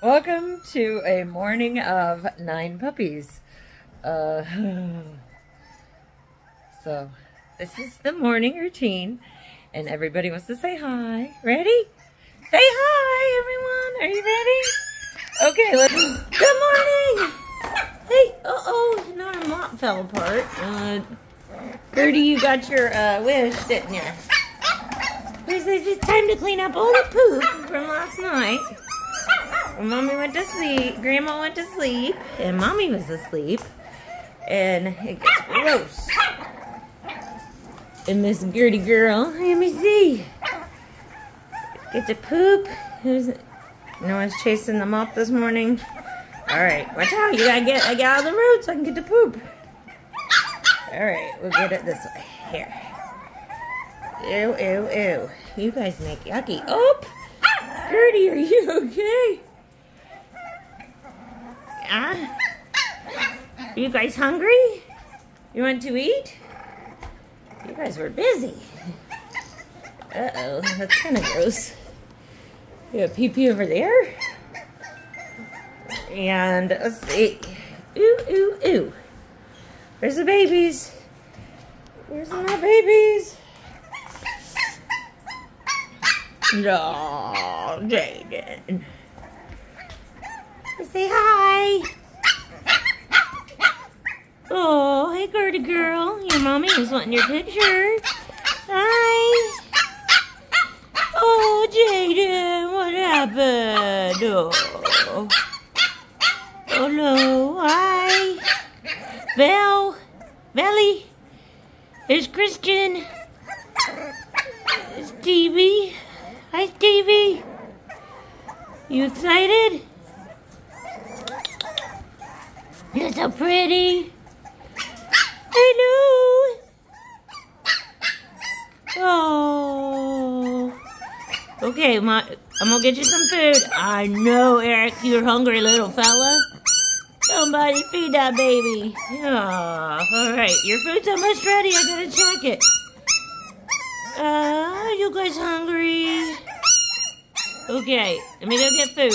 Welcome to a morning of 9 puppies. So this is the morning routine, and everybody wants to say hi. Ready? Say hi, everyone. Are you ready? Okay, let's. Good morning. Hey, no, our mop fell apart. Gertie, you got your wish, didn't you? It's time to clean up all the poop from last night. When Mommy went to sleep, Grandma went to sleep, and Mommy was asleep, and it gets gross. And Miss Gertie girl, let me see. Get to poop. No one's chasing the mop this morning. All right, watch out! I get out of the road so I can get to poop. All right, we'll get it this way. Here. Ew, ew, ew. You guys make yucky. Oh, Gertie, are you okay? Are you guys hungry? You want to eat? You guys were busy. Uh-oh, that's kind of gross. You have pee-pee over there? And let's see. Ooh, ooh, ooh. Where's the babies? Where's my babies? No, Jaden. Say hi. Oh, hey, Gertie girl. Your mommy was wanting your picture. Hi. Oh, Jaden, what happened? Oh. Oh, no. Hi. Belly. There's Christian. There's Stevie. Hi, Stevie. You excited? You're so pretty. Hello. Oh. Okay, I'm gonna get you some food. I know, Eric, you're hungry, little fella. Somebody feed that baby. Oh, all right, your food's almost ready. I gotta check it. Are you guys hungry? Okay, let me go get food.